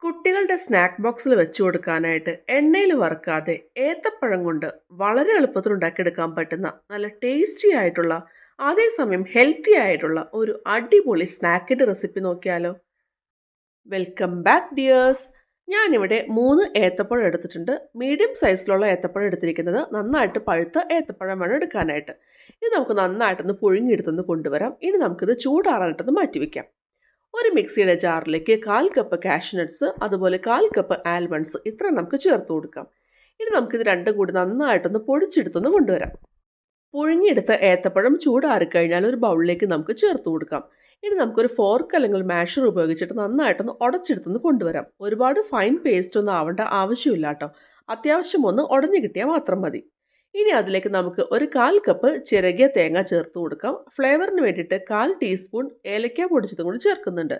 കുട്ടികളുടെ സ്നാക്ക് ബോക്സിൽ വെച്ചു കൊടുക്കാനായിട്ട് എണ്ണയിൽ വറുക്കാതെ ഏത്തപ്പഴം കൊണ്ട് വളരെ എളുപ്പത്തിൽ ഉണ്ടാക്കിയെടുക്കാൻ പറ്റുന്ന നല്ല ടേസ്റ്റി ആയിട്ടുള്ള അതേസമയം ഹെൽത്തി ആയിട്ടുള്ള ഒരു അടിപൊളി സ്നാക്കിന്റെ റെസിപ്പി നോക്കിയാലോ. Welcome back dears. ഞാനിവിടെ 3 ഏത്തപ്പഴം എടുത്തിട്ടുണ്ട്. മീഡിയം സൈസിലുള്ള ഏത്തപ്പഴം എടുത്തിരിക്കുന്നത്. നന്നായിട്ട് പഴുത്ത ഏത്തപ്പഴം വേണം എടുക്കാനായിട്ട്. ഇത് നമുക്ക് നന്നായിട്ടൊന്ന് പുഴുങ്ങിയെടുത്തൊന്ന് കൊണ്ടുവരാം. ഇനി നമുക്കിത് ചൂടാറാനായിട്ടൊന്ന് മാറ്റി വെക്കാം. ഒരു മിക്സിയുടെ ജാറിലേക്ക് 1/4 കപ്പ് കാഷ്നട്ട്സ്, അതുപോലെ 1/4 കപ്പ് ആൽമണ്ട്സ്, ഇത്ര നമുക്ക് ചേർത്ത് കൊടുക്കാം. ഇനി നമുക്കിത് രണ്ടും കൂടി നന്നായിട്ടൊന്ന് പൊടിച്ചെടുത്തൊന്ന് കൊണ്ടുവരാം. പുഴുങ്ങിയെടുത്ത ഏത്തപ്പഴം ചൂടാറിക്കഴിഞ്ഞാൽ ഒരു ബൗളിലേക്ക് നമുക്ക് ചേർത്ത് കൊടുക്കാം. ഇനി നമുക്കൊരു ഫോർക്ക് അല്ലെങ്കിൽ മാഷർ ഉപയോഗിച്ചിട്ട് നന്നായിട്ടൊന്ന് ഉടച്ചെടുത്തൊന്ന് കൊണ്ടുവരാം. ഒരുപാട് ഫൈൻ പേസ്റ്റ് ഒന്നും ആവേണ്ട ആവശ്യമില്ല കേട്ടോ. അത്യാവശ്യം ഒന്ന് ഉടഞ്ഞു കിട്ടിയാൽ മാത്രം മതി. ഇനി അതിലേക്ക് നമുക്ക് ഒരു 1/4 കപ്പ് ചിരകിയ തേങ്ങ ചേർത്ത് കൊടുക്കാം. ഫ്ലേവറിന് വേണ്ടിയിട്ട് 1/4 ടീസ്പൂൺ ഏലക്ക പൊടിച്ചതും കൂടി ചേർക്കുന്നുണ്ട്.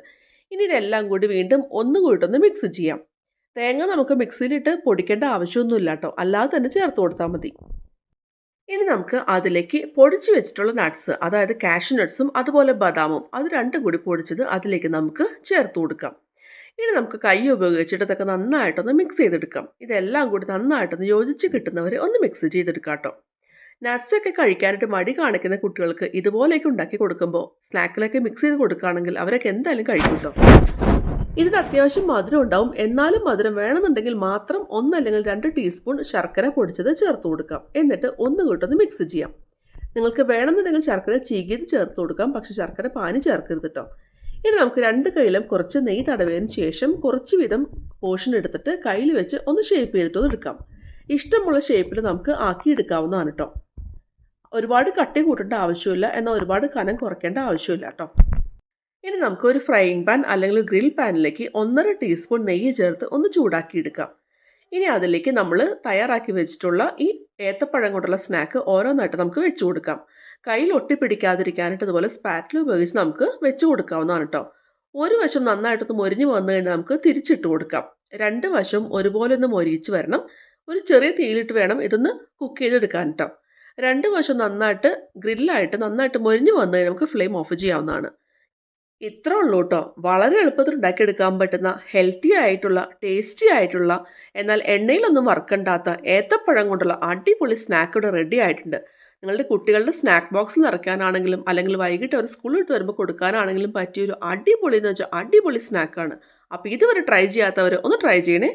ഇനി ഇതെല്ലാം കൂടി വീണ്ടും ഒന്നുകൂട്ടൊന്ന് മിക്സ് ചെയ്യാം. തേങ്ങ നമുക്ക് മിക്സിയിലിട്ട് പൊടിക്കേണ്ട ആവശ്യമൊന്നുമില്ല കേട്ടോ, അല്ലാതെ തന്നെ ചേർത്ത് കൊടുത്താൽ മതി. ഇനി നമുക്ക് അതിലേക്ക് പൊടിച്ചു വെച്ചിട്ടുള്ള നട്ട്സ്, അതായത് കാഷ്യൂ നട്ട്സും അതുപോലെ ബദാമും, അത് രണ്ടും കൂടി പൊടിച്ചത് അതിലേക്ക് നമുക്ക് ചേർത്ത് കൊടുക്കാം. ഇനി നമുക്ക് കൈ ഉപയോഗിച്ചിട്ട് ഇതൊക്കെ നന്നായിട്ടൊന്ന് മിക്സ് ചെയ്തെടുക്കാം. ഇതെല്ലാം കൂടി നന്നായിട്ടൊന്ന് യോജിച്ച് കിട്ടുന്നവരെ ഒന്ന് മിക്സ് ചെയ്തെടുക്കാം കേട്ടോ. നട്ട്സൊക്കെ കഴിക്കാനായിട്ട് മടി കാണിക്കുന്ന കുട്ടികൾക്ക് ഇതുപോലെയൊക്കെ ഉണ്ടാക്കി കൊടുക്കുമ്പോൾ സ്നാക്കിലൊക്കെ മിക്സ് ചെയ്ത് കൊടുക്കുകയാണെങ്കിൽ അവരൊക്കെ എന്തായാലും കഴിക്കും കേട്ടോ. ഇതിന് അത്യാവശ്യം മധുരം ഉണ്ടാവും. എന്നാലും മധുരം വേണമെന്നുണ്ടെങ്കിൽ മാത്രം 1 അല്ലെങ്കിൽ 2 ടീസ്പൂൺ ശർക്കര പൊടിച്ചത് ചേർത്ത് കൊടുക്കാം. എന്നിട്ട് ഒന്നുകൂട്ടൊന്ന് മിക്സ് ചെയ്യാം. നിങ്ങൾക്ക് വേണമെന്നുണ്ടെങ്കിൽ ശർക്കര ചീകിയത് ചേർത്ത് കൊടുക്കാം, പക്ഷെ ശർക്കര പാനി ചേർക്കരുത് കേട്ടോ. ഇനി നമുക്ക് 2 കൈയിലും കുറച്ച് നെയ്യ് തടവിയതിന് ശേഷം കുറച്ച് വീതം പോർഷൻ എടുത്തിട്ട് കയ്യിൽ വെച്ച് ഒന്ന് ഷേപ്പ് ചെയ്തിട്ടൊന്ന് എടുക്കാം. ഇഷ്ടമുള്ള ഷേപ്പിൽ നമുക്ക് ആക്കിയെടുക്കാവുന്നതാണ് കേട്ടോ. ഒരുപാട് കട്ടി കൂട്ടേണ്ട ആവശ്യമില്ല, എന്നാൽ ഒരുപാട് കനം കുറയ്ക്കേണ്ട ആവശ്യമില്ല കേട്ടോ. ഇനി നമുക്ക് ഒരു ഫ്രൈയിങ് പാൻ അല്ലെങ്കിൽ ഗ്രിൽ പാനിലേക്ക് 1.5 ടീസ്പൂൺ നെയ്യ് ചേർത്ത് ഒന്ന് ചൂടാക്കിയെടുക്കാം. ഇനി അതിലേക്ക് നമ്മൾ തയ്യാറാക്കി വെച്ചിട്ടുള്ള ഈ ഏത്തപ്പഴം കൊണ്ടുള്ള സ്നാക്ക് ഓരോന്നായിട്ട് നമുക്ക് വെച്ച് കൊടുക്കാം. കയ്യിൽ ഒട്ടിപ്പിടിക്കാതിരിക്കാനായിട്ട് ഇതുപോലെ സ്പാറ്റിൽ ഉപയോഗിച്ച് നമുക്ക് വെച്ച് കൊടുക്കാവുന്നതാണ് കേട്ടോ. ഒരു വശം നന്നായിട്ടൊന്ന് മൊരിഞ്ഞ് വന്നു കഴിഞ്ഞാൽ നമുക്ക് തിരിച്ചിട്ട് കൊടുക്കാം. 2 വശവും ഒരുപോലെ ഒന്ന് മൊരിയിച്ച് വരണം. ഒരു ചെറിയ തീയിലിട്ട് വേണം ഇതൊന്ന് കുക്ക് ചെയ്തെടുക്കാൻ കേട്ടോ. 2 വശം നന്നായിട്ട് ഗ്രില്ലായിട്ട് നന്നായിട്ട് മൊരിഞ്ഞ് വന്നു കഴിഞ്ഞാൽ നമുക്ക് ഫ്ലെയിം ഓഫ് ചെയ്യാവുന്നതാണ്. ഇത്ര ഉള്ളൂ കേട്ടോ. വളരെ എളുപ്പത്തിൽ ഉണ്ടാക്കിയെടുക്കാൻ പറ്റുന്ന ഹെൽത്തി ആയിട്ടുള്ള ടേസ്റ്റി ആയിട്ടുള്ള എന്നാൽ എണ്ണയിലൊന്നും വറുക്കണ്ടാത്ത ഏത്തപ്പഴം കൊണ്ടുള്ള അടിപൊളി സ്നാക്ക് ഇവിടെ റെഡി ആയിട്ടുണ്ട്. നിങ്ങളുടെ കുട്ടികളുടെ സ്നാക്ക് ബോക്സിൽ നിറയ്ക്കാനാണെങ്കിലും അല്ലെങ്കിൽ വൈകിട്ട് അവർ സ്കൂളിൽ വിട്ട് വരുമ്പോൾ കൊടുക്കാനാണെങ്കിലും പറ്റിയൊരു അടിപൊളി എന്ന് വെച്ചാൽ അടിപൊളി സ്നാക്കാണ്. അപ്പോൾ ഇതുവരെ ട്രൈ ചെയ്യാത്തവർ ഒന്ന് ട്രൈ ചെയ്യണേ.